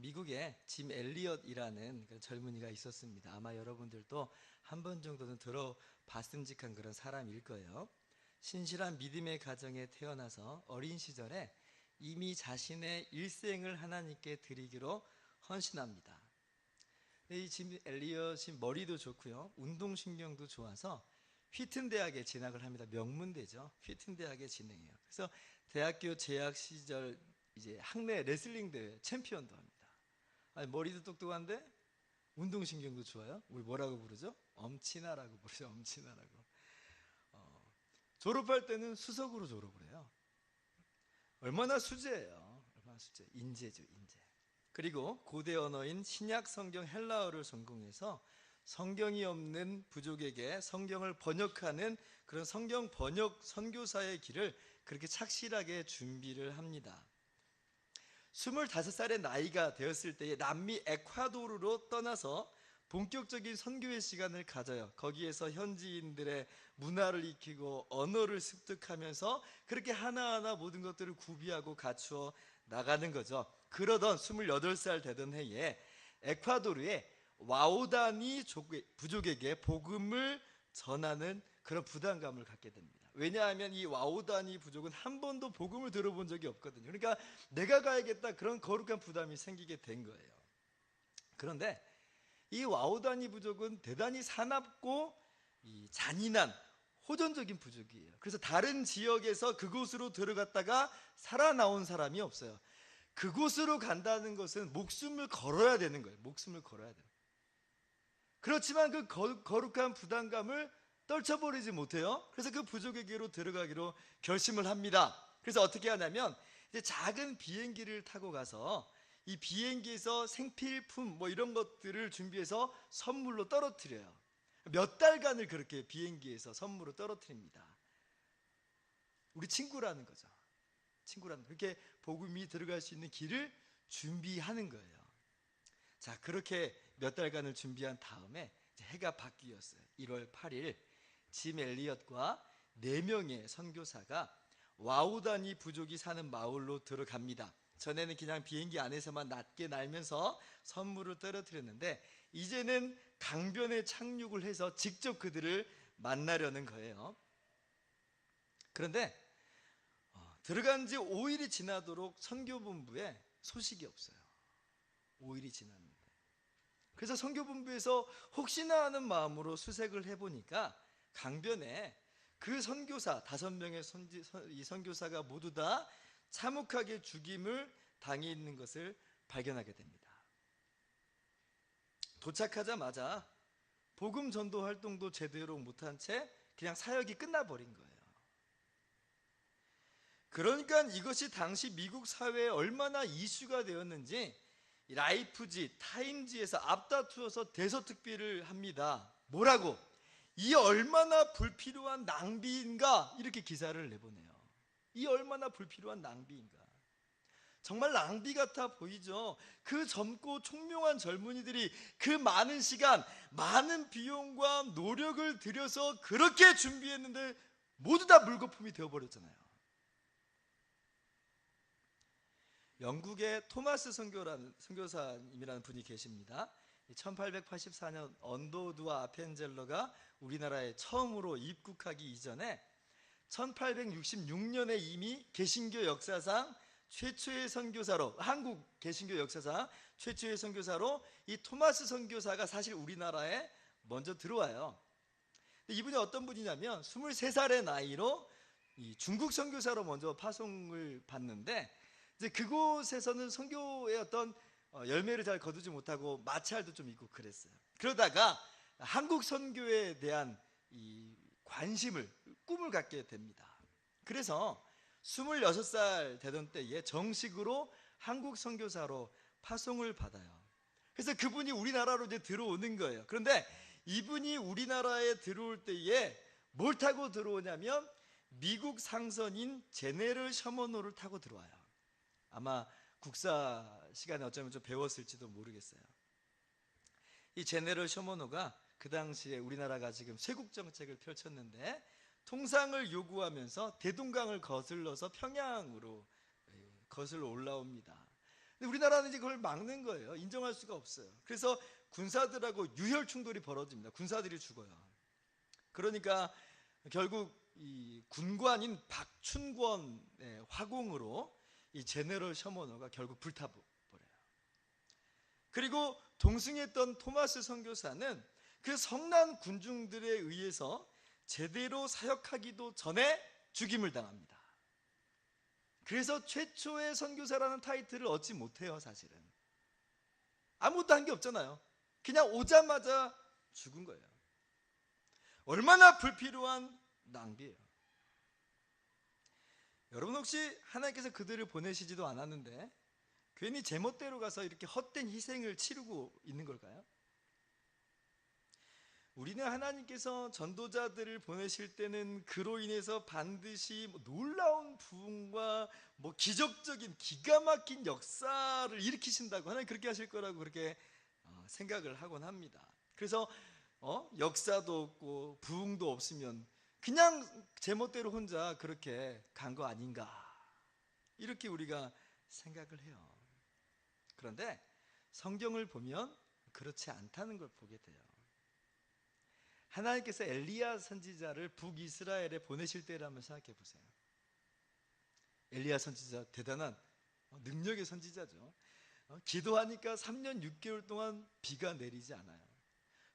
미국에 짐 엘리엇이라는 그런 젊은이가 있었습니다. 아마 여러분들도 한 번 정도는 들어봤음직한 그런 사람일 거예요. 신실한 믿음의 가정에 태어나서 어린 시절에 이미 자신의 일생을 하나님께 드리기로 헌신합니다. 이 짐 엘리엇이 머리도 좋고요, 운동신경도 좋아서 휘튼 대학에 진학을 합니다. 명문대죠. 휘튼 대학에 진학해요. 그래서 대학교 재학 시절 이제 학내 레슬링 대회 챔피언도 합니다. 아니, 머리도 똑똑한데 운동신경도 좋아요. 우리 뭐라고 부르죠? 엄친아라고 부르죠. 엄친아라고. 졸업할 때는 수석으로 졸업을 해요. 얼마나 수재예요. 얼마나 수재. 인재죠, 인재. 그리고 고대 언어인 신약 성경 헬라어를 전공해서 성경이 없는 부족에게 성경을 번역하는 그런 성경 번역 선교사의 길을 그렇게 착실하게 준비를 합니다. 25살의 나이가 되었을 때에 남미 에콰도르로 떠나서 본격적인 선교의 시간을 가져요. 거기에서 현지인들의 문화를 익히고 언어를 습득하면서 그렇게 하나하나 모든 것들을 구비하고 갖추어 나가는 거죠. 그러던 28살 되던 해에 에콰도르의 와오다니 부족에게 복음을 전하는 그런 부담감을 갖게 됩니다. 왜냐하면 이 와오다니 부족은 한 번도 복음을 들어본 적이 없거든요. 그러니까 내가 가야겠다, 그런 거룩한 부담이 생기게 된 거예요. 그런데 이 와오다니 부족은 대단히 사납고 잔인한 호전적인 부족이에요. 그래서 다른 지역에서 그곳으로 들어갔다가 살아나온 사람이 없어요. 그곳으로 간다는 것은 목숨을 걸어야 되는 거예요. 목숨을 걸어야 돼요. 그렇지만 그 거룩한 부담감을 떨쳐버리지 못해요. 그래서 그 부족에게로 들어가기로 결심을 합니다. 그래서 어떻게 하냐면 이제 작은 비행기를 타고 가서 이 비행기에서 생필품 뭐 이런 것들을 준비해서 선물로 떨어뜨려요. 몇 달간을 그렇게 비행기에서 선물로 떨어뜨립니다. 우리 친구라는 거죠. 친구라는, 그렇게 복음이 들어갈 수 있는 길을 준비하는 거예요. 자, 그렇게 몇 달간을 준비한 다음에 이제 해가 바뀌었어요. 1월 8일 짐 엘리엇과 4명의 선교사가 와우다니 부족이 사는 마을로 들어갑니다. 전에는 그냥 비행기 안에서만 낮게 날면서 선물을 떨어뜨렸는데 이제는 강변에 착륙을 해서 직접 그들을 만나려는 거예요. 그런데 들어간 지 5일이 지나도록 선교본부에 소식이 없어요. 5일이 지났는데. 그래서 선교본부에서 혹시나 하는 마음으로 수색을 해보니까 강변에 그 선교사 5명의 이 선교사가 모두 다 참혹하게 죽임을 당해 있는 것을 발견하게 됩니다. 도착하자마자 복음 전도 활동도 제대로 못한 채 그냥 사역이 끝나버린 거예요. 그러니까 이것이 당시 미국 사회에 얼마나 이슈가 되었는지 라이프지, 타임지에서 앞다투어서 대서특필을 합니다. 뭐라고? 이 얼마나 불필요한 낭비인가, 이렇게 기사를 내보내요. 이 얼마나 불필요한 낭비인가. 정말 낭비 같아 보이죠. 그 젊고 총명한 젊은이들이 그 많은 시간, 많은 비용과 노력을 들여서 그렇게 준비했는데 모두 다 물거품이 되어버렸잖아요. 영국의 토마스 선교사님이라는 분이 계십니다. 1884년 언도두와 아펜젤러가 우리나라에 처음으로 입국하기 이전에 1866년에 이미 개신교 역사상 최초의 선교사로, 한국 개신교 역사상 최초의 선교사로 이 토마스 선교사가 사실 우리나라에 먼저 들어와요. 이분이 어떤 분이냐면 23살의 나이로 이 중국 선교사로 먼저 파송을 받는데 이제 그곳에서는 선교의 어떤 열매를 잘 거두지 못하고 마찰도 좀 있고 그랬어요. 그러다가 한국 선교에 대한 이 관심을, 꿈을 갖게 됩니다. 그래서 26살 되던 때에 정식으로 한국 선교사로 파송을 받아요. 그래서 그분이 우리나라로 이제 들어오는 거예요. 그런데 이분이 우리나라에 들어올 때에 뭘 타고 들어오냐면 미국 상선인 제네럴 셔먼호를 타고 들어와요. 아마 국사 시간에 어쩌면 좀 배웠을지도 모르겠어요. 이 제네럴 셔먼호가 그 당시에 우리나라가 지금 쇄국 정책을 펼쳤는데 통상을 요구하면서 대동강을 거슬러서 평양으로 거슬러 올라옵니다. 근데 우리나라는 이제 그걸 막는 거예요. 인정할 수가 없어요. 그래서 군사들하고 유혈 충돌이 벌어집니다. 군사들이 죽어요. 그러니까 결국 이 군관인 박춘권의 화공으로 이 제너럴 셔머너가 결국 불타버려요. 그리고 동승했던 토마스 선교사는 그 성난 군중들에 의해서 제대로 사역하기도 전에 죽임을 당합니다. 그래서 최초의 선교사라는 타이틀을 얻지 못해요. 사실은 아무것도 한 게 없잖아요. 그냥 오자마자 죽은 거예요. 얼마나 불필요한 낭비예요. 여러분 혹시 하나님께서 그들을 보내시지도 않았는데 괜히 제멋대로 가서 이렇게 헛된 희생을 치르고 있는 걸까요? 우리는 하나님께서 전도자들을 보내실 때는 그로 인해서 반드시 놀라운 부흥과 기적적인 기가 막힌 역사를 일으키신다고, 하나님 그렇게 하실 거라고 그렇게 생각을 하곤 합니다. 그래서 역사도 없고 부흥도 없으면 그냥 제멋대로 혼자 그렇게 간 거 아닌가, 이렇게 우리가 생각을 해요. 그런데 성경을 보면 그렇지 않다는 걸 보게 돼요. 하나님께서 엘리야 선지자를 북이스라엘에 보내실 때를 한번 생각해 보세요. 엘리야 선지자 대단한 능력의 선지자죠. 기도하니까 3년 6개월 동안 비가 내리지 않아요.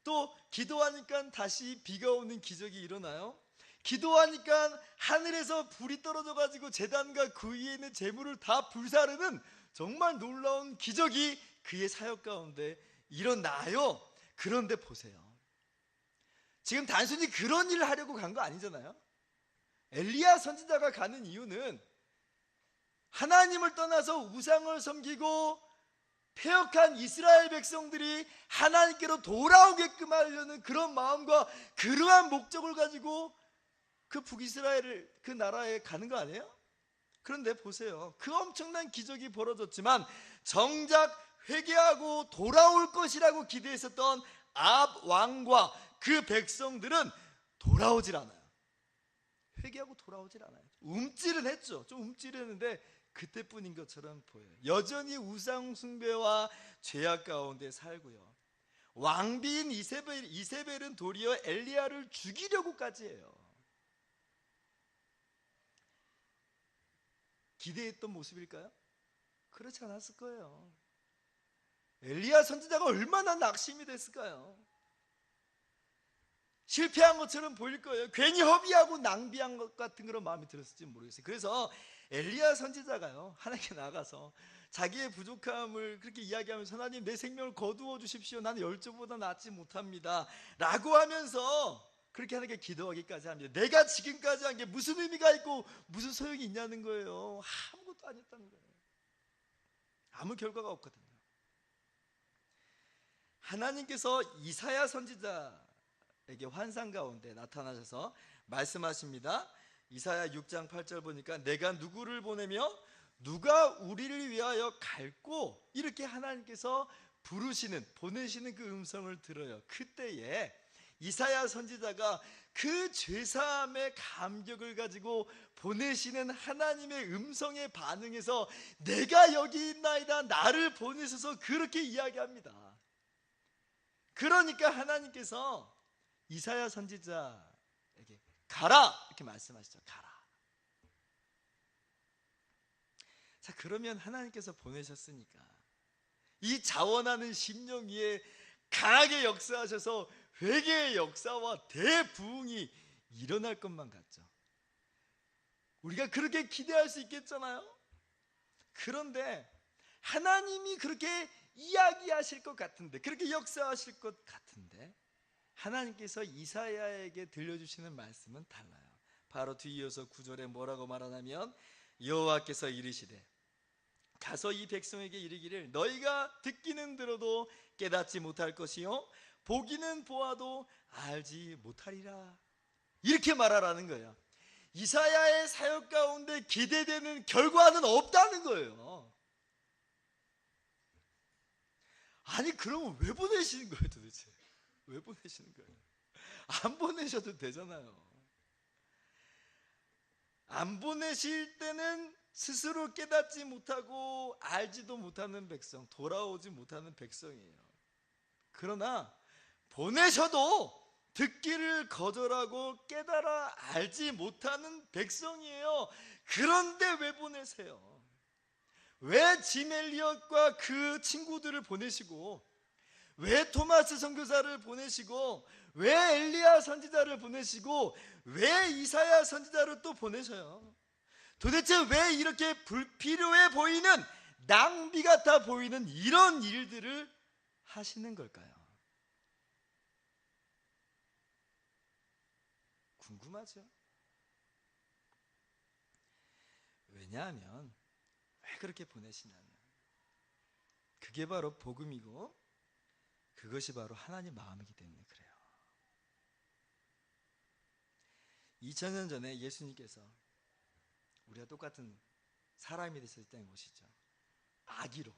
또 기도하니까 다시 비가 오는 기적이 일어나요. 기도하니까 하늘에서 불이 떨어져 가지고 제단과 그 위에 있는 재물을 다 불사르는 정말 놀라운 기적이 그의 사역 가운데 일어나요. 그런데 보세요, 지금 단순히 그런 일을 하려고 간 거 아니잖아요. 엘리야 선지자가 가는 이유는 하나님을 떠나서 우상을 섬기고 패역한 이스라엘 백성들이 하나님께로 돌아오게끔 하려는 그런 마음과 그러한 목적을 가지고 그 북이스라엘을, 그 나라에 가는 거 아니에요? 그런데 보세요, 그 엄청난 기적이 벌어졌지만 정작 회개하고 돌아올 것이라고 기대했었던 아합 왕과 그 백성들은 돌아오질 않아요. 회개하고 돌아오질 않아요. 움찔은 했죠. 좀 움찔했는데 그때뿐인 것처럼 보여요. 여전히 우상 숭배와 죄악 가운데 살고요. 왕비인 이세벨은 도리어 엘리야를 죽이려고까지 해요. 기대했던 모습일까요? 그렇지 않았을 거예요. 엘리야 선지자가 얼마나 낙심이 됐을까요? 실패한 것처럼 보일 거예요. 괜히 허비하고 낭비한 것 같은 그런 마음이 들었을지 모르겠어요. 그래서 엘리야 선지자가요, 하나님께 나가서 자기의 부족함을 그렇게 이야기하면서 하나님, 내 생명을 거두어 주십시오. 나는 열조보다 낫지 못합니다 라고 하면서 그렇게 하나님께 기도하기까지 합니다. 내가 지금까지 한 게 무슨 의미가 있고 무슨 소용이 있냐는 거예요. 아무것도 아니었다는 거예요. 아무 결과가 없거든요. 하나님께서 이사야 선지자에게 환상 가운데 나타나셔서 말씀하십니다. 이사야 6장 8절 보니까 내가 누구를 보내며 누가 우리를 위하여 갈고, 이렇게 하나님께서 보내시는 그 음성을 들어요. 그때에 이사야 선지자가 그 죄사함의 감격을 가지고 보내시는 하나님의 음성에 반응해서 내가 여기 있나이다, 나를 보내셔서, 그렇게 이야기합니다. 그러니까 하나님께서 이사야 선지자에게 가라, 이렇게 말씀하시죠. 가라. 자, 그러면 하나님께서 보내셨으니까 이 자원하는 심령 위에 강하게 역사하셔서 회개의 역사와 대부흥이 일어날 것만 같죠. 우리가 그렇게 기대할 수 있겠잖아요. 그런데 하나님이 그렇게 이야기하실 것 같은데, 그렇게 역사하실 것 같은데, 하나님께서 이사야에게 들려주시는 말씀은 달라요. 바로 뒤이어서 9절에 뭐라고 말하냐면, 여호와께서 이르시되 가서 이 백성에게 이르기를 너희가 듣기는 들어도 깨닫지 못할 것이요 보기는 보아도 알지 못하리라, 이렇게 말하라는 거예요. 이사야의 사역 가운데 기대되는 결과는 없다는 거예요. 아니 그러면 왜 보내시는 거예요 도대체? 왜 보내시는 거예요? 안 보내셔도 되잖아요. 안 보내실 때는 스스로 깨닫지 못하고 알지도 못하는 백성, 돌아오지 못하는 백성이에요. 그러나 보내셔도 듣기를 거절하고 깨달아 알지 못하는 백성이에요. 그런데 왜 보내세요? 왜 짐 엘리엇과 그 친구들을 보내시고, 왜 토마스 선교사를 보내시고, 왜 엘리야 선지자를 보내시고, 왜 이사야 선지자를 또 보내셔요? 도대체 왜 이렇게 불필요해 보이는, 낭비 같아 보이는 이런 일들을 하시는 걸까요? 궁금하죠? 왜냐하면 왜 그렇게 보내시냐면, 그게 바로 복음이고 그것이 바로 하나님 마음이기 때문에 그래요. 2000년 전에 예수님께서 우리가 똑같은 사람이 되셨을 때 보시죠. 아기로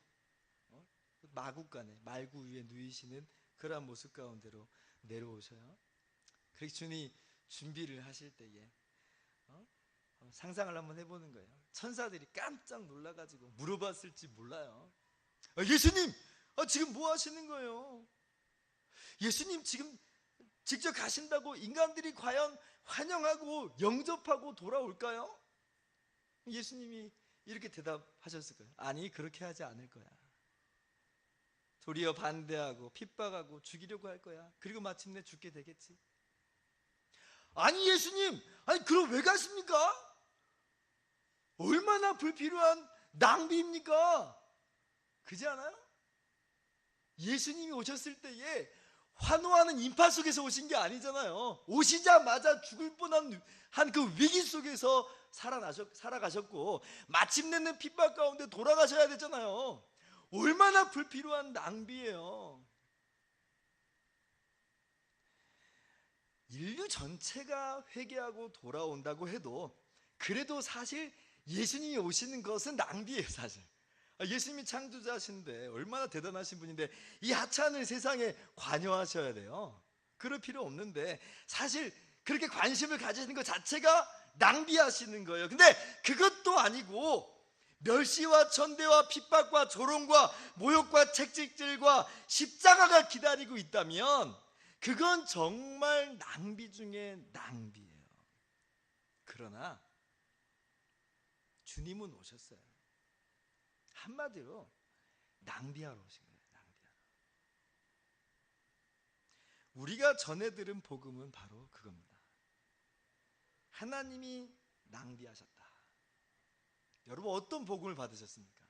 마구간에 말구 위에 누이시는 그러한 모습 가운데로 내려오셔요. 그래서 주님이 준비를 하실 때에 상상을 한번 해보는 거예요. 천사들이 깜짝 놀라가지고 물어봤을지 몰라요. 예수님, 지금 뭐 하시는 거예요? 예수님 지금 직접 가신다고 인간들이 과연 환영하고 영접하고 돌아올까요? 예수님이 이렇게 대답하셨을 거예요. 아니, 그렇게 하지 않을 거야. 도리어 반대하고 핍박하고 죽이려고 할 거야. 그리고 마침내 죽게 되겠지. 아니 예수님, 아니 그럼 왜 가십니까? 얼마나 불필요한 낭비입니까? 그지 않아요? 예수님이 오셨을 때에 환호하는 인파 속에서 오신 게 아니잖아요. 오시자마자 죽을 뻔한 한 그 위기 속에서 살아가셨고, 마침내는 핍박 가운데 돌아가셔야 되잖아요. 얼마나 불필요한 낭비예요. 인류 전체가 회개하고 돌아온다고 해도 그래도 사실 예수님이 오시는 것은 낭비예요. 사실 예수님이 창조자신데 얼마나 대단하신 분인데 이 하찮은 세상에 관여하셔야 돼요? 그럴 필요 없는데, 사실 그렇게 관심을 가지시는 것 자체가 낭비하시는 거예요. 근데 그것도 아니고 멸시와 천대와 핍박과 조롱과 모욕과 채찍질과 십자가가 기다리고 있다면 그건 정말 낭비 중에 낭비예요. 그러나 주님은 오셨어요. 한마디로 낭비하러 오신 거예요. 낭비하러. 우리가 전해 들은 복음은 바로 그겁니다. 하나님이 낭비하셨다. 여러분 어떤 복음을 받으셨습니까?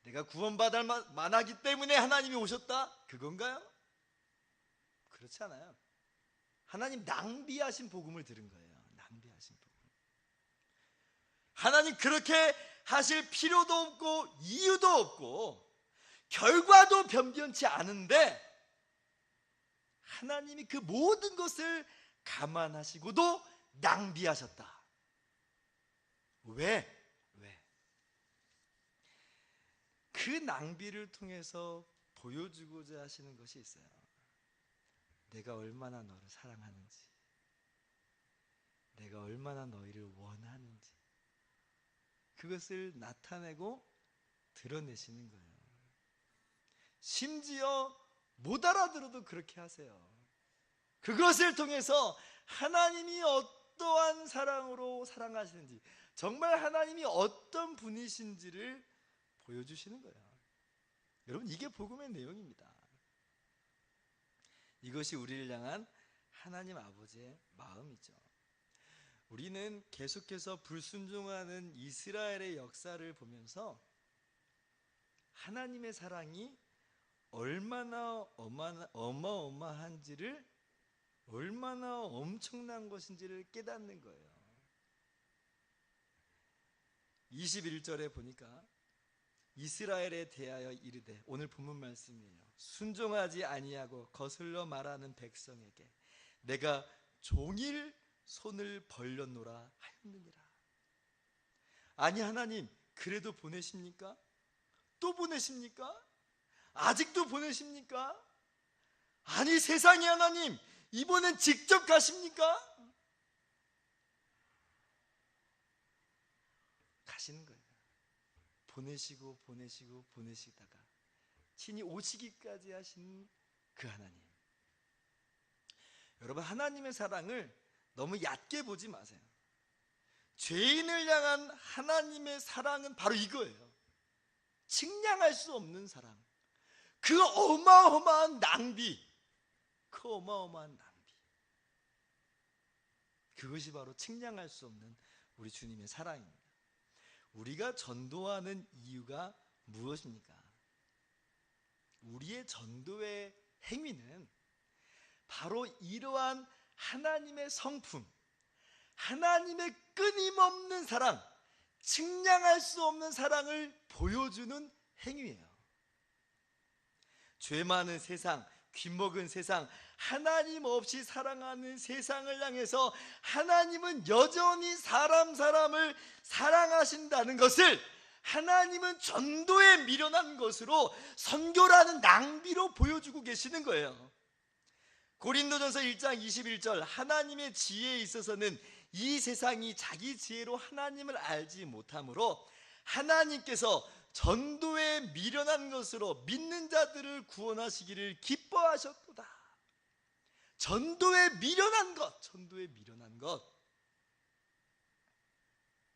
내가 구원받을 만하기 때문에 하나님이 오셨다? 그건가요? 그렇지 않아요. 하나님 낭비하신 복음을 들은 거예요. 낭비하신 복음. 하나님 그렇게 하실 필요도 없고 이유도 없고 결과도 변변치 않은데 하나님이 그 모든 것을 감안하시고도 낭비하셨다. 왜? 그 낭비를 통해서 보여주고자 하시는 것이 있어요. 내가 얼마나 너를 사랑하는지, 내가 얼마나 너희를 원하는지, 그것을 나타내고 드러내시는 거예요. 심지어 못 알아들어도 그렇게 하세요. 그것을 통해서 하나님이 어떠한 사랑으로 사랑하시는지, 정말 하나님이 어떤 분이신지를 보여주시는 거예요. 여러분 이게 복음의 내용입니다. 이것이 우리를 향한 하나님 아버지의 마음이죠. 우리는 계속해서 불순종하는 이스라엘의 역사를 보면서 하나님의 사랑이 얼마나 어마어마한지를, 얼마나 엄청난 것인지를 깨닫는 거예요. 21절에 보니까 이스라엘에 대하여 이르되, 오늘 본문 말씀이에요. 순종하지 아니하고 거슬러 말하는 백성에게 내가 종일 손을 벌렸노라 하였느니라. 아니 하나님 그래도 보내십니까? 또 보내십니까? 아직도 보내십니까? 아니 세상의 하나님 이번엔 직접 가십니까? 가시는 거예요. 보내시고 보내시고 보내시다가 친히 오시기까지 하신 그 하나님. 여러분, 하나님의 사랑을 너무 얕게 보지 마세요. 죄인을 향한 하나님의 사랑은 바로 이거예요. 측량할 수 없는 사랑. 그 어마어마한 낭비. 그 어마어마한 낭비. 그것이 바로 측량할 수 없는 우리 주님의 사랑입니다. 우리가 전도하는 이유가 무엇입니까? 우리의 전도의 행위는 바로 이러한 하나님의 성품, 하나님의 끊임없는 사랑, 측량할 수 없는 사랑을 보여주는 행위예요. 죄 많은 세상, 귀먹은 세상, 하나님 없이 사랑하는 세상을 향해서 하나님은 여전히 사람을 사랑하신다는 것을 하나님은 전도에 미련한 것으로, 선교라는 낭비로 보여주고 계시는 거예요. 고린도전서 1장 21절, 하나님의 지혜에 있어서는 이 세상이 자기 지혜로 하나님을 알지 못하므로 하나님께서 전도에 미련한 것으로 믿는 자들을 구원하시기를 기뻐하셨도다. 전도에 미련한 것, 전도에 미련한 것,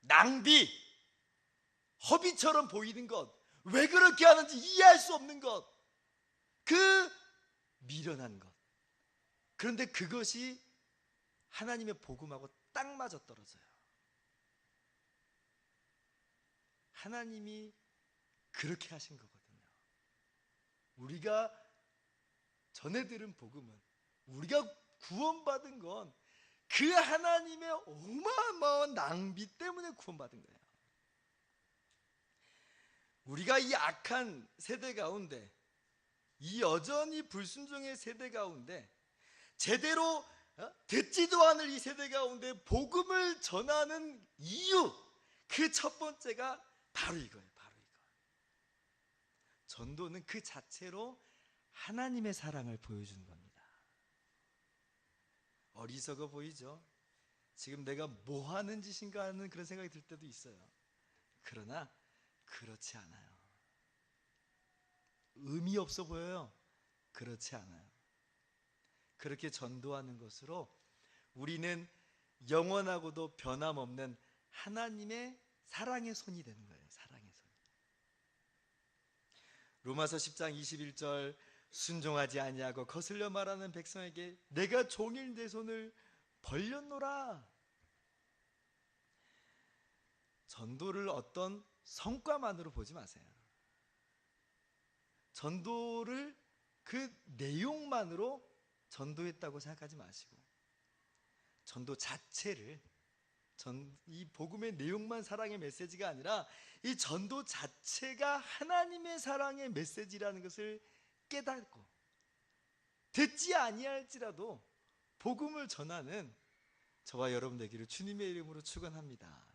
낭비, 허비처럼 보이는 것, 왜 그렇게 하는지 이해할 수 없는 것, 그 미련한 것. 그런데 그것이 하나님의 복음하고 딱 맞아 떨어져요. 하나님이 그렇게 하신 거거든요. 우리가 전해 들은 복음은, 우리가 구원받은 건 그 하나님의 어마어마한 낭비 때문에 구원받은 거예요. 우리가 이 악한 세대 가운데, 이 여전히 불순종의 세대 가운데, 제대로 듣지도 않을 이 세대 가운데 복음을 전하는 이유, 그 첫 번째가 바로 이거예요. 바로 이거. 전도는 그 자체로 하나님의 사랑을 보여주는 겁니다. 어리석어 보이죠? 지금 내가 뭐 하는 짓인가 하는 그런 생각이 들 때도 있어요. 그러나 그렇지 않아요. 의미 없어 보여요. 그렇지 않아요. 그렇게 전도하는 것으로 우리는 영원하고도 변함없는 하나님의 사랑의 손이 되는 거예요. 사랑의 손. 로마서 10장 21절, 순종하지 아니하고 거슬려 말하는 백성에게 내가 종일 내 손을 벌렸노라. 전도를 어떤 성과만으로 보지 마세요. 전도를 그 내용만으로 전도했다고 생각하지 마시고, 전도 자체를, 이 복음의 내용만 사랑의 메시지가 아니라 이 전도 자체가 하나님의 사랑의 메시지라는 것을 깨닫고, 듣지 아니할지라도 복음을 전하는 저와 여러분 되기를 주님의 이름으로 축원합니다.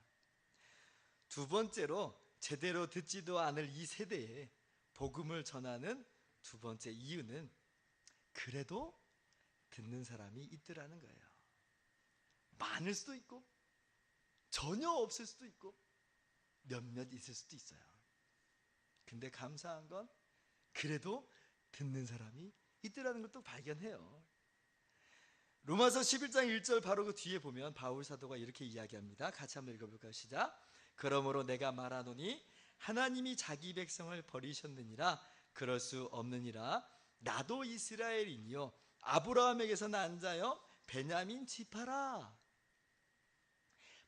두 번째로, 제대로 듣지도 않을 이 세대에 복음을 전하는 두 번째 이유는 그래도 듣는 사람이 있더라는 거예요. 많을 수도 있고 전혀 없을 수도 있고 몇몇 있을 수도 있어요. 근데 감사한 건 그래도 듣는 사람이 있더라는 걸 또 발견해요. 로마서 11장 1절 바로 그 뒤에 보면 바울 사도가 이렇게 이야기합니다. 같이 한번 읽어볼까요? 시작. 그러므로 내가 말하노니 하나님이 자기 백성을 버리셨느니라. 그럴 수 없느니라. 나도 이스라엘이니요 아브라함에게서 난 자여 베냐민 지파라.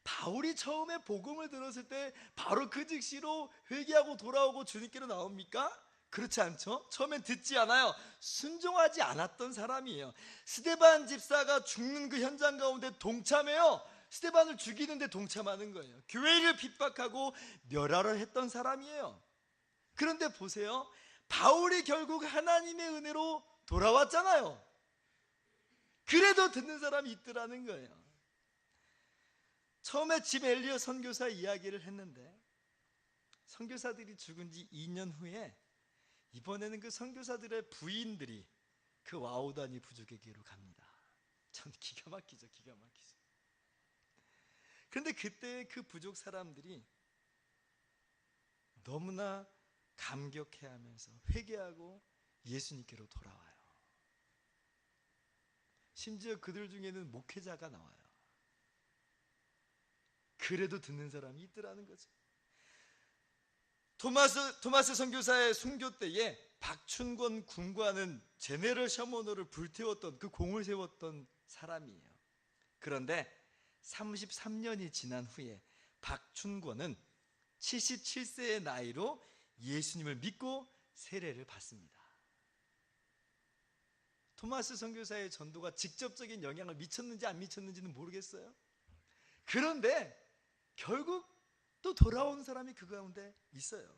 바울이 처음에 복음을 들었을 때 바로 그 즉시로 회개하고 돌아오고 주님께로 나옵니까? 그렇지 않죠? 처음엔 듣지 않아요. 순종하지 않았던 사람이에요. 스데반 집사가 죽는 그 현장 가운데 동참해요. 스데반을 죽이는데 동참하는 거예요. 교회를 핍박하고 멸하려 했던 사람이에요. 그런데 보세요. 바울이 결국 하나님의 은혜로 돌아왔잖아요. 그래도 듣는 사람이 있더라는 거예요. 처음에 짐 엘리엇 선교사 이야기를 했는데, 선교사들이 죽은 지 2년 후에 이번에는 그 선교사들의 부인들이 그 와우다니 부족에게로 갑니다. 전 기가 막히죠. 기가 막히죠. 그런데 그때 그 부족 사람들이 너무나 감격해하면서 회개하고 예수님께로 돌아와요. 심지어 그들 중에는 목회자가 나와요. 그래도 듣는 사람이 있더라는 거죠. 토마스 선교사의 순교 때에 박춘권 군관은 제네럴 셔먼호를 불태웠던, 그 공을 세웠던 사람이에요. 그런데 33년이 지난 후에 박춘권은 77세의 나이로 예수님을 믿고 세례를 받습니다. 토마스 선교사의 전도가 직접적인 영향을 미쳤는지 안 미쳤는지는 모르겠어요. 그런데 결국 또 돌아온 사람이 그 가운데 있어요.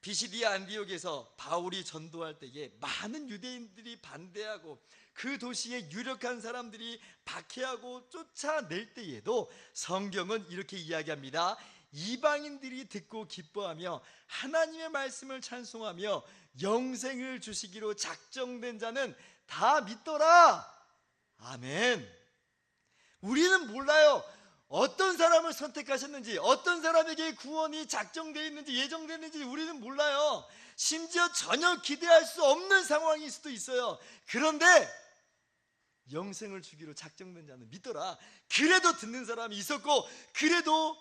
비시디아 안디옥에서 바울이 전도할 때에 많은 유대인들이 반대하고 그 도시에 유력한 사람들이 박해하고 쫓아낼 때에도 성경은 이렇게 이야기합니다. 이방인들이 듣고 기뻐하며 하나님의 말씀을 찬송하며 영생을 주시기로 작정된 자는 다 믿더라. 아멘. 우리는 몰라요. 어떤 사람을 선택하셨는지, 어떤 사람에게 구원이 작정되어 있는지, 예정되는지 우리는 몰라요. 심지어 전혀 기대할 수 없는 상황일 수도 있어요. 그런데 영생을 주기로 작정된 자는 믿더라. 그래도 듣는 사람이 있었고, 그래도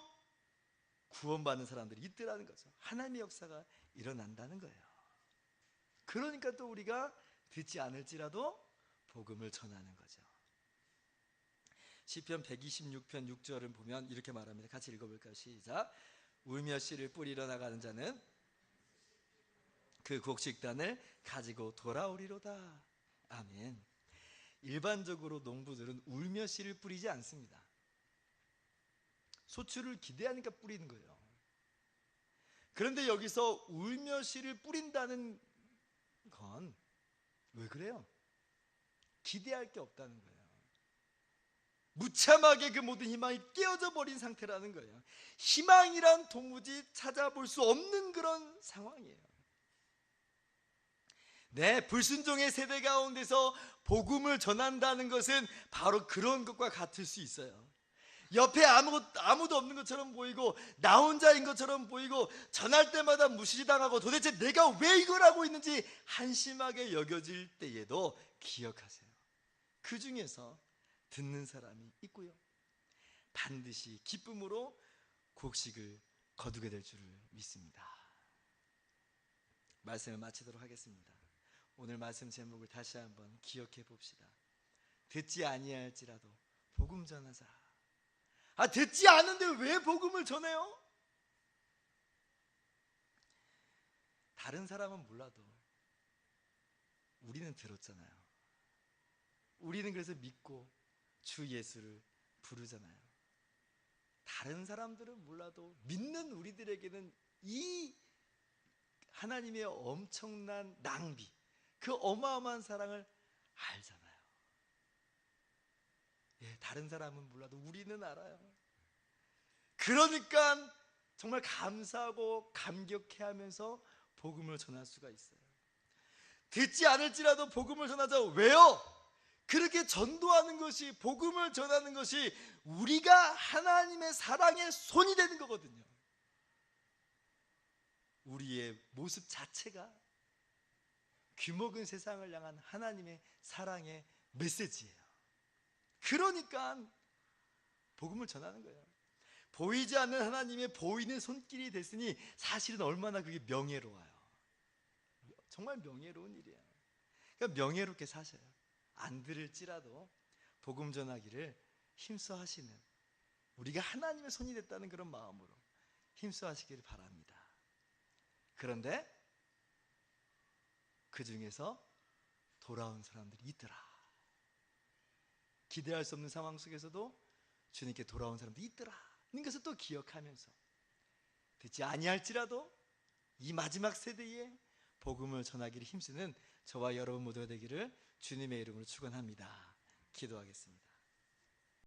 구원받는 사람들이 있더라는 거죠. 하나님의 역사가 일어난다는 거예요. 그러니까 또 우리가 듣지 않을지라도 복음을 전하는 거죠. 시편 126편 6절을 보면 이렇게 말합니다. 같이 읽어볼까요? 시작. 울며 씨를 뿌리러 나가는 자는 그 곡식단을 가지고 돌아오리로다. 아멘. 일반적으로 농부들은 울며 씨를 뿌리지 않습니다. 소출을 기대하니까 뿌리는 거예요. 그런데 여기서 울며 씨를 뿌린다는 건 왜 그래요? 기대할 게 없다는 거예요. 무참하게 그 모든 희망이 깨어져 버린 상태라는 거예요. 희망이란 도무지 찾아볼 수 없는 그런 상황이에요. 네, 불순종의 세대 가운데서 복음을 전한다는 것은 바로 그런 것과 같을 수 있어요. 옆에 아무도 없는 것처럼 보이고 나 혼자인 것처럼 보이고 전할 때마다 무시당하고 도대체 내가 왜 이걸 하고 있는지 한심하게 여겨질 때에도 기억하세요. 그 중에서 듣는 사람이 있고요. 반드시 기쁨으로 곡식을 거두게 될 줄을 믿습니다. 말씀을 마치도록 하겠습니다. 오늘 말씀 제목을 다시 한번 기억해 봅시다. 듣지 아니할지라도 복음 전하자. 듣지 않은데 왜 복음을 전해요? 다른 사람은 몰라도 우리는 들었잖아요. 우리는 그래서 믿고 주 예수를 부르잖아요. 다른 사람들은 몰라도 믿는 우리들에게는 이 하나님의 엄청난 낭비, 그 어마어마한 사랑을 알잖아요. 예, 다른 사람은 몰라도 우리는 알아요. 그러니까 정말 감사하고 감격해하면서 복음을 전할 수가 있어요. 듣지 않을지라도 복음을 전하자. 왜요? 그렇게 전도하는 것이, 복음을 전하는 것이 우리가 하나님의 사랑의 손이 되는 거거든요. 우리의 모습 자체가 귀먹은 세상을 향한 하나님의 사랑의 메시지예요. 그러니까 복음을 전하는 거예요. 보이지 않는 하나님의 보이는 손길이 됐으니 사실은 얼마나 그게 명예로워요. 정말 명예로운 일이에요. 그러니까 명예롭게 사셔요. 안 들을지라도 복음 전하기를 힘써 하시는, 우리가 하나님의 손이 됐다는 그런 마음으로 힘써 하시기를 바랍니다. 그런데 그 중에서 돌아온 사람들이 있더라. 기대할 수 없는 상황 속에서도 주님께 돌아온 사람들이 있더라 는 것을 또 기억하면서 듣지 아니할지라도 이 마지막 세대에 복음을 전하기를 힘쓰는 저와 여러분 모두가 되기를 주님의 이름으로 축원합니다. 기도하겠습니다.